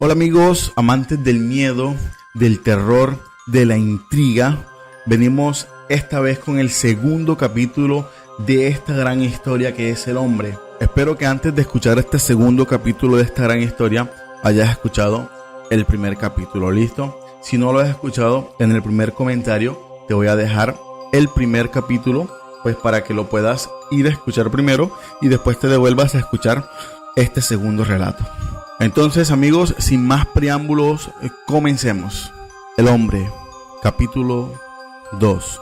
Hola amigos, amantes del miedo, del terror, de la intriga. Venimos esta vez con el segundo capítulo de esta gran historia que es El Hombre. Espero que antes de escuchar este segundo capítulo de esta gran historia hayas escuchado el primer capítulo, ¿listo? Si no lo has escuchado, en el primer comentario te voy a dejar el primer capítulo, pues para que lo puedas ir a escuchar primero y después te devuelvas a escuchar este segundo relato. Entonces amigos, sin más preámbulos, comencemos. El Hombre, capítulo 2.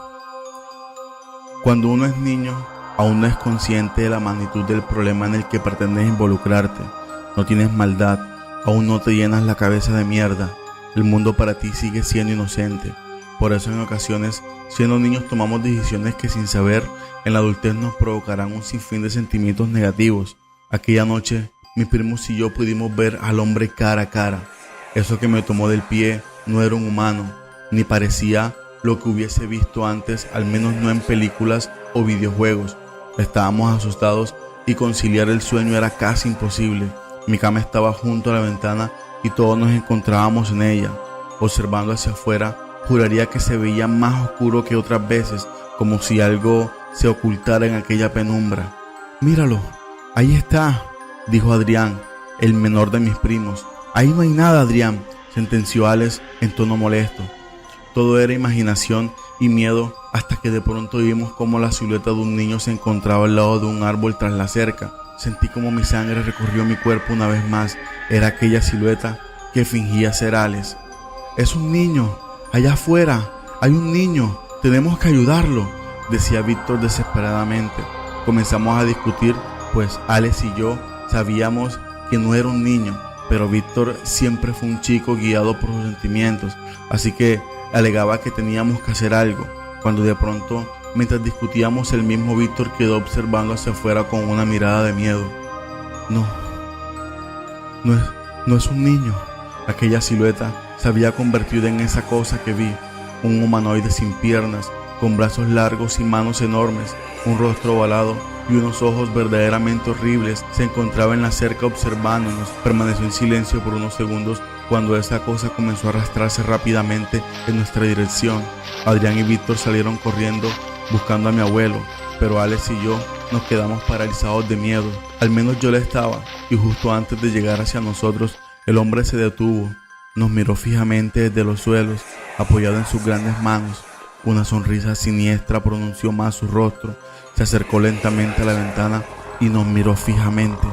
Cuando uno es niño, aún no es consciente de la magnitud del problema en el que pretendes involucrarte. No tienes maldad, aún no te llenas la cabeza de mierda. El mundo para ti sigue siendo inocente. Por eso en ocasiones, siendo niños, tomamos decisiones que sin saber, en la adultez nos provocarán un sinfín de sentimientos negativos. Aquella noche, mis primos y yo pudimos ver al hombre cara a cara. Eso que me tomó del pie no era un humano, ni parecía lo que hubiese visto antes, al menos no en películas o videojuegos. Estábamos asustados y conciliar el sueño era casi imposible. Mi cama estaba junto a la ventana y todos nos encontrábamos en ella. Observando hacia afuera, juraría que se veía más oscuro que otras veces, como si algo se ocultara en aquella penumbra. «Míralo, ahí está», dijo Adrián, el menor de mis primos. «Ahí no hay nada, Adrián», sentenció Alex en tono molesto. Todo era imaginación y miedo hasta que de pronto vimos cómo la silueta de un niño se encontraba al lado de un árbol tras la cerca. Sentí como mi sangre recorrió mi cuerpo una vez más. Era aquella silueta que fingía ser Alex. «Es un niño, allá afuera, hay un niño, tenemos que ayudarlo», decía Víctor desesperadamente. Comenzamos a discutir, pues Alex y yo sabíamos que no era un niño, pero Víctor siempre fue un chico guiado por sus sentimientos, así que alegaba que teníamos que hacer algo, cuando de pronto, mientras discutíamos, el mismo Víctor quedó observando hacia afuera con una mirada de miedo. No es un niño. Aquella silueta se había convertido en esa cosa que vi, un humanoide sin piernas, con brazos largos y manos enormes, un rostro ovalado y unos ojos verdaderamente horribles. Se encontraba en la cerca observándonos. Permaneció en silencio por unos segundos cuando esa cosa comenzó a arrastrarse rápidamente en nuestra dirección. Adrián y Víctor salieron corriendo buscando a mi abuelo, pero Alex y yo nos quedamos paralizados de miedo. Al menos yo lo estaba, y justo antes de llegar hacia nosotros, el hombre se detuvo. Nos miró fijamente desde los suelos, apoyado en sus grandes manos. Una sonrisa siniestra pronunció más su rostro. Se acercó lentamente a la ventana y nos miró fijamente.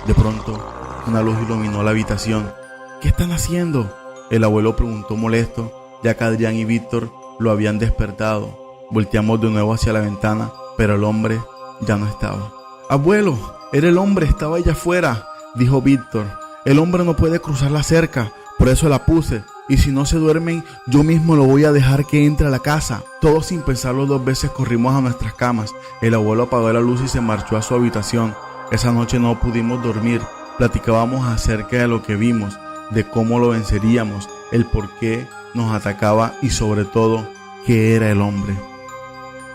De pronto, una luz iluminó la habitación. «¿Qué están haciendo?», el abuelo preguntó molesto, ya que Adrián y Víctor lo habían despertado. Volteamos de nuevo hacia la ventana, pero el hombre ya no estaba. «Abuelo, era el hombre, estaba allá afuera», dijo Víctor. «El hombre no puede cruzar la cerca, por eso la puse. Y si no se duermen, yo mismo lo voy a dejar que entre a la casa». Todos sin pensarlo dos veces corrimos a nuestras camas. El abuelo apagó la luz y se marchó a su habitación. Esa noche no pudimos dormir. Platicábamos acerca de lo que vimos, de cómo lo venceríamos, el por qué nos atacaba y sobre todo, qué era el hombre.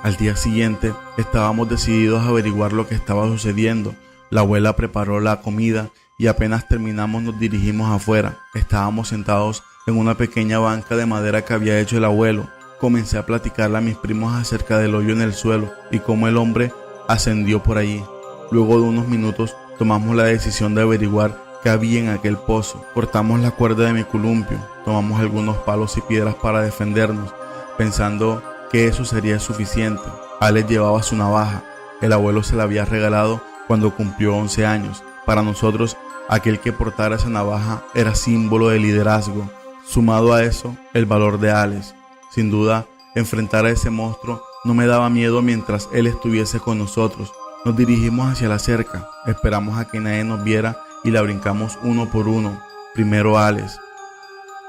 Al día siguiente, estábamos decididos a averiguar lo que estaba sucediendo. La abuela preparó la comida y apenas terminamos nos dirigimos afuera. Estábamos sentados en una pequeña banca de madera que había hecho el abuelo. Comencé a platicarle a mis primos acerca del hoyo en el suelo y cómo el hombre ascendió por allí. Luego de unos minutos tomamos la decisión de averiguar qué había en aquel pozo. Cortamos la cuerda de mi columpio, tomamos algunos palos y piedras para defendernos, pensando que eso sería suficiente. Alex llevaba su navaja. El abuelo se la había regalado cuando cumplió 11 años. Para nosotros, aquel que portara esa navaja era símbolo de liderazgo. Sumado a eso, el valor de Alex. Sin duda, enfrentar a ese monstruo no me daba miedo mientras él estuviese con nosotros. Nos dirigimos hacia la cerca, esperamos a que nadie nos viera y la brincamos uno por uno. Primero Alex,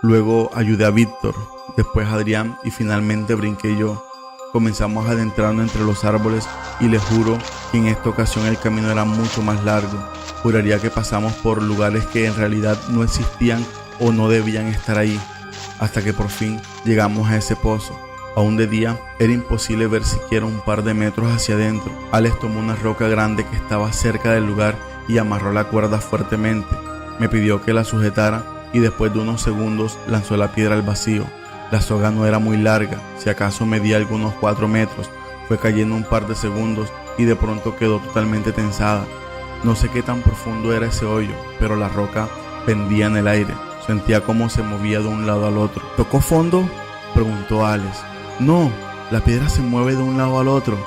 luego ayudé a Víctor, después Adrián y finalmente brinqué yo. Comenzamos a adentrarnos entre los árboles y les juro que en esta ocasión el camino era mucho más largo. Juraría que pasamos por lugares que en realidad no existían o no debían estar ahí, hasta que por fin llegamos a ese pozo. Aún de día, era imposible ver siquiera un par de metros hacia adentro. Alex tomó una roca grande que estaba cerca del lugar y amarró la cuerda fuertemente. Me pidió que la sujetara y después de unos segundos lanzó la piedra al vacío. La soga no era muy larga, si acaso medía algunos 4 metros. Fue cayendo un par de segundos y de pronto quedó totalmente tensada. No sé qué tan profundo era ese hoyo, pero la roca pendía en el aire. Sentía cómo se movía de un lado al otro. ¿Tocó fondo?, preguntó Alex. No, la piedra se mueve de un lado al otro.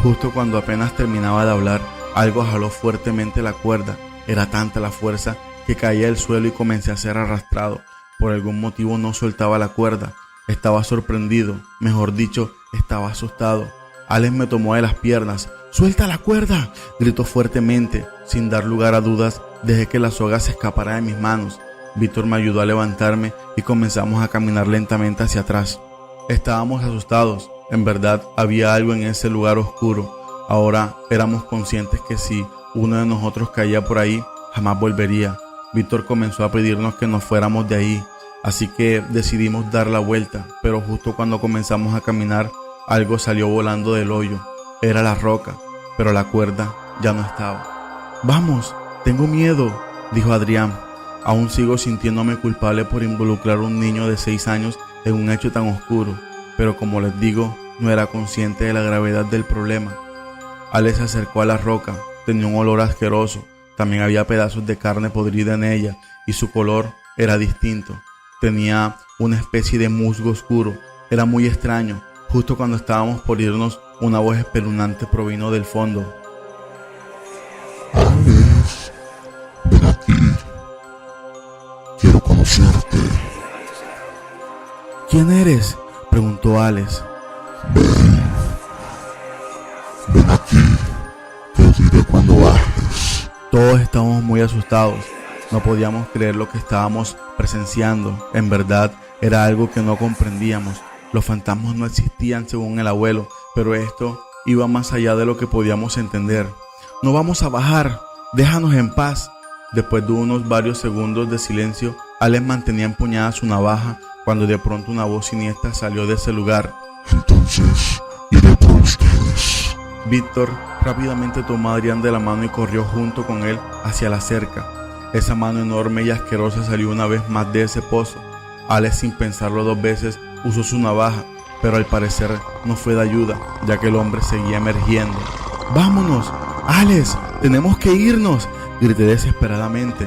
Justo cuando apenas terminaba de hablar, algo jaló fuertemente la cuerda. Era tanta la fuerza que caía al suelo y comencé a ser arrastrado. Por algún motivo no soltaba la cuerda. Estaba sorprendido, mejor dicho, estaba asustado. Alex me tomó de las piernas. ¡Suelta la cuerda!, gritó fuertemente. Sin dar lugar a dudas, dejé que la soga se escapara de mis manos. Víctor me ayudó a levantarme y comenzamos a caminar lentamente hacia atrás. Estábamos asustados. En verdad, había algo en ese lugar oscuro. Ahora éramos conscientes que si uno de nosotros caía por ahí, jamás volvería. Víctor comenzó a pedirnos que nos fuéramos de ahí, así que decidimos dar la vuelta, pero justo cuando comenzamos a caminar, algo salió volando del hoyo. Era la roca, pero la cuerda ya no estaba. «Vamos, tengo miedo», dijo Adrián. Aún sigo sintiéndome culpable por involucrar a un niño de 6 años en un hecho tan oscuro, pero como les digo, no era consciente de la gravedad del problema. Alex se acercó a la roca. Tenía un olor asqueroso. También había pedazos de carne podrida en ella y su color era distinto. Tenía una especie de musgo oscuro. Era muy extraño. Justo cuando estábamos por irnos, una voz espeluznante provino del fondo. Alex, ven aquí. Quiero conocerte. ¿Quién eres?, preguntó Alex. Ven aquí. Te diré cuando bajes. Todos estábamos muy asustados. No podíamos creer lo que estábamos presenciando. En verdad, era algo que no comprendíamos. Los fantasmas no existían según el abuelo, pero esto iba más allá de lo que podíamos entender. «No vamos a bajar, déjanos en paz». Después de unos varios segundos de silencio, Alex mantenía empuñada su navaja cuando de pronto una voz siniestra salió de ese lugar. Entonces, iré por ustedes. Víctor rápidamente tomó a Adrián de la mano y corrió junto con él hacia la cerca. Esa mano enorme y asquerosa salió una vez más de ese pozo. Alex, sin pensarlo 2 veces, usó su navaja, pero al parecer no fue de ayuda, ya que el hombre seguía emergiendo. «¡Vámonos! ¡Alex! ¡Tenemos que irnos!», grité desesperadamente.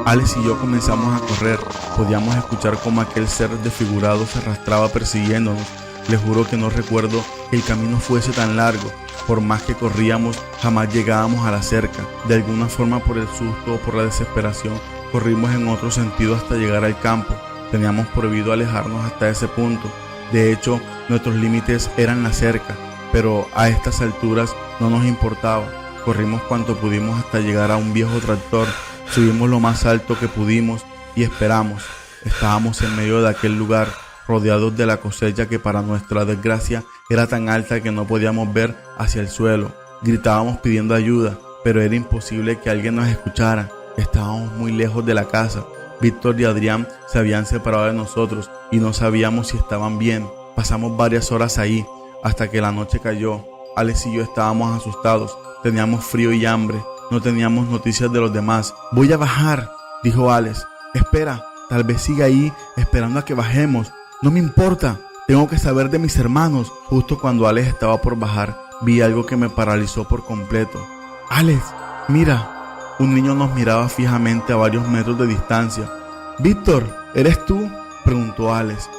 Alex y yo comenzamos a correr. Podíamos escuchar cómo aquel ser desfigurado se arrastraba persiguiéndonos. Les juro que no recuerdo que el camino fuese tan largo. Por más que corríamos, jamás llegábamos a la cerca. De alguna forma, por el susto o por la desesperación, corrimos en otro sentido hasta llegar al campo. Teníamos prohibido alejarnos hasta ese punto. De hecho, nuestros límites eran la cerca, pero a estas alturas no nos importaba. Corrimos cuanto pudimos hasta llegar a un viejo tractor. Subimos lo más alto que pudimos y esperamos. Estábamos en medio de aquel lugar, rodeados de la cosecha que para nuestra desgracia era tan alta que no podíamos ver hacia el suelo. Gritábamos pidiendo ayuda, pero era imposible que alguien nos escuchara. Estábamos muy lejos de la casa. Víctor y Adrián se habían separado de nosotros y no sabíamos si estaban bien. Pasamos varias horas ahí, hasta que la noche cayó. Alex y yo estábamos asustados, teníamos frío y hambre, no teníamos noticias de los demás. «Voy a bajar», dijo Alex. «Espera, tal vez siga ahí esperando a que bajemos. No me importa, tengo que saber de mis hermanos». Justo cuando Alex estaba por bajar, vi algo que me paralizó por completo. «Alex, mira». Un niño nos miraba fijamente a varios metros de distancia. «Víctor, ¿eres tú?», preguntó Alex.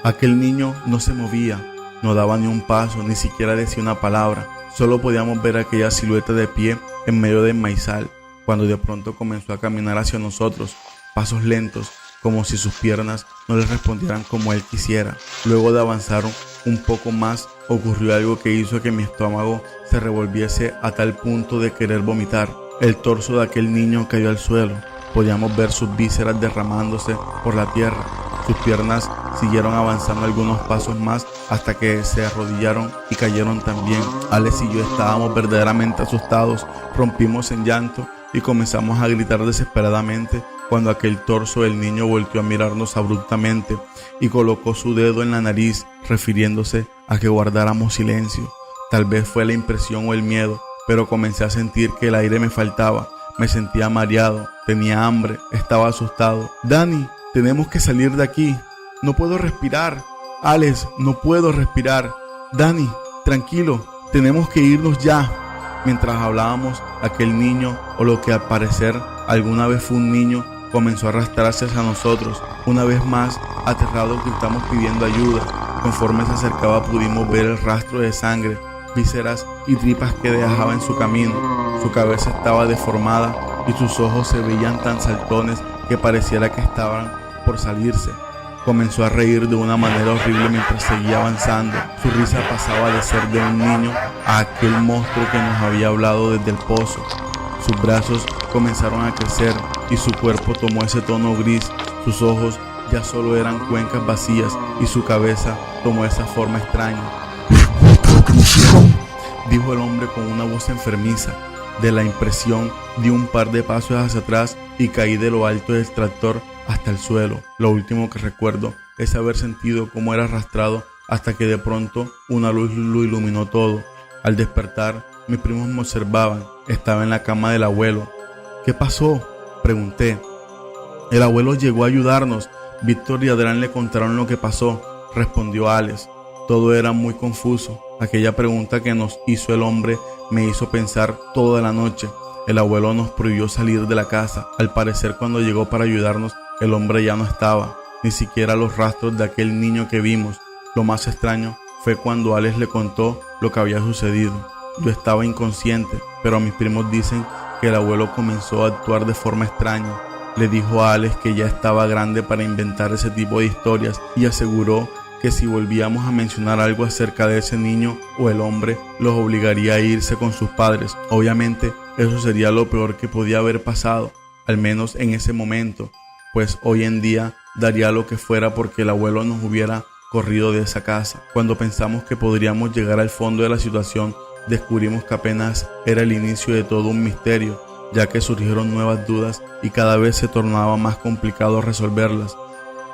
Aquel niño no se movía, no daba ni un paso, ni siquiera decía una palabra. Solo podíamos ver aquella silueta de pie en medio del maizal, cuando de pronto comenzó a caminar hacia nosotros, pasos lentos, como si sus piernas no le respondieran como él quisiera. Luego de avanzar un poco más, ocurrió algo que hizo que mi estómago se revolviese a tal punto de querer vomitar. El torso de aquel niño cayó al suelo. Podíamos ver sus vísceras derramándose por la tierra. Sus piernas siguieron avanzando algunos pasos más hasta que se arrodillaron y cayeron también. Alex y yo estábamos verdaderamente asustados. Rompimos en llanto y comenzamos a gritar desesperadamente cuando aquel torso del niño volteó a mirarnos abruptamente y colocó su dedo en la nariz, refiriéndose a que guardáramos silencio. Tal vez fue la impresión o el miedo, pero comencé a sentir que el aire me faltaba. Me sentía mareado, tenía hambre, estaba asustado. Dani, tenemos que salir de aquí. No puedo respirar. Alex, no puedo respirar. Dani, tranquilo, tenemos que irnos ya. Mientras hablábamos, aquel niño, o lo que al parecer alguna vez fue un niño, comenzó a arrastrarse hacia nosotros. Una vez más, aterrados, gritamos pidiendo ayuda. Conforme se acercaba pudimos ver el rastro de sangre, vísceras y tripas que dejaba en su camino. Su cabeza estaba deformada y sus ojos se veían tan saltones que pareciera que estaban por salirse. Comenzó a reír de una manera horrible mientras seguía avanzando. Su risa pasaba de ser de un niño a aquel monstruo que nos había hablado desde el pozo. Sus brazos comenzaron a crecer y su cuerpo tomó ese tono gris. Sus ojos ya solo eran cuencas vacías y su cabeza tomó esa forma extraña. Dijo el hombre con una voz enfermiza. De la impresión di un par de pasos hacia atrás y caí de lo alto del tractor hasta el suelo. Lo último que recuerdo es haber sentido cómo era arrastrado hasta que de pronto una luz lo iluminó todo. Al despertar, mis primos me observaban. Estaba en la cama del abuelo. ¿Qué pasó?, pregunté. El abuelo llegó a ayudarnos. Víctor y Adrián le contaron lo que pasó, respondió Alex. Todo era muy confuso. Aquella pregunta que nos hizo el hombre me hizo pensar toda la noche. El abuelo nos prohibió salir de la casa. Al parecer, cuando llegó para ayudarnos, el hombre ya no estaba, ni siquiera los rastros de aquel niño que vimos. Lo más extraño fue cuando Alex le contó lo que había sucedido. Yo estaba inconsciente, pero mis primos dicen que el abuelo comenzó a actuar de forma extraña. Le dijo a Alex que ya estaba grande para inventar ese tipo de historias y aseguró que si volvíamos a mencionar algo acerca de ese niño o el hombre, los obligaría a irse con sus padres. Obviamente, eso sería lo peor que podía haber pasado, al menos en ese momento, pues hoy en día daría lo que fuera porque el abuelo nos hubiera corrido de esa casa. Cuando pensamos que podríamos llegar al fondo de la situación, descubrimos que apenas era el inicio de todo un misterio, ya que surgieron nuevas dudas y cada vez se tornaba más complicado resolverlas.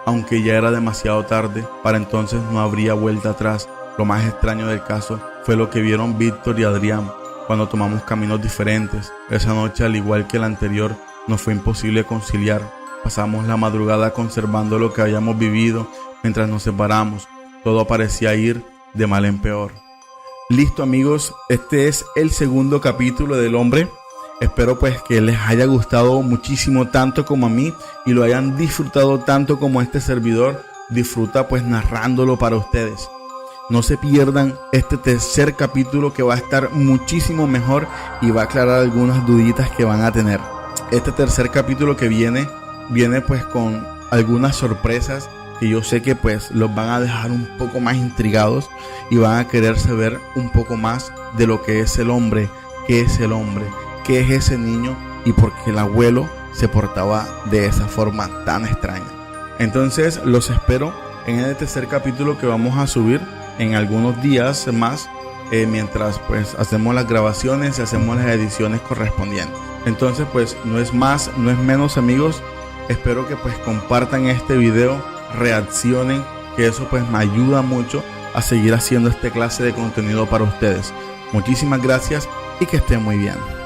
Aunque ya era demasiado tarde, para entonces no habría vuelta atrás. Lo más extraño del caso fue lo que vieron Víctor y Adrián cuando tomamos caminos diferentes. Esa noche, al igual que la anterior, nos fue imposible conciliar. Pasamos la madrugada conservando lo que habíamos vivido mientras nos separamos. Todo parecía ir de mal en peor. Listo, amigos, este es el segundo capítulo del hombre. Espero pues que les haya gustado muchísimo, tanto como a mí, y lo hayan disfrutado tanto como este servidor disfruta pues narrándolo para ustedes. No se pierdan este tercer capítulo, que va a estar muchísimo mejor y va a aclarar algunas duditas que van a tener. Este tercer capítulo que viene pues con algunas sorpresas que yo sé que pues los van a dejar un poco más intrigados y van a querer saber un poco más de lo que es el hombre, qué es el hombre, qué es ese niño y por qué el abuelo se portaba de esa forma tan extraña. Entonces los espero en el tercer capítulo que vamos a subir en algunos días más, mientras pues hacemos las grabaciones y hacemos las ediciones correspondientes. Entonces pues no es más, no es menos, amigos. Espero que pues compartan este video, reaccionen, que eso pues me ayuda mucho a seguir haciendo este clase de contenido para ustedes. Muchísimas gracias y que estén muy bien.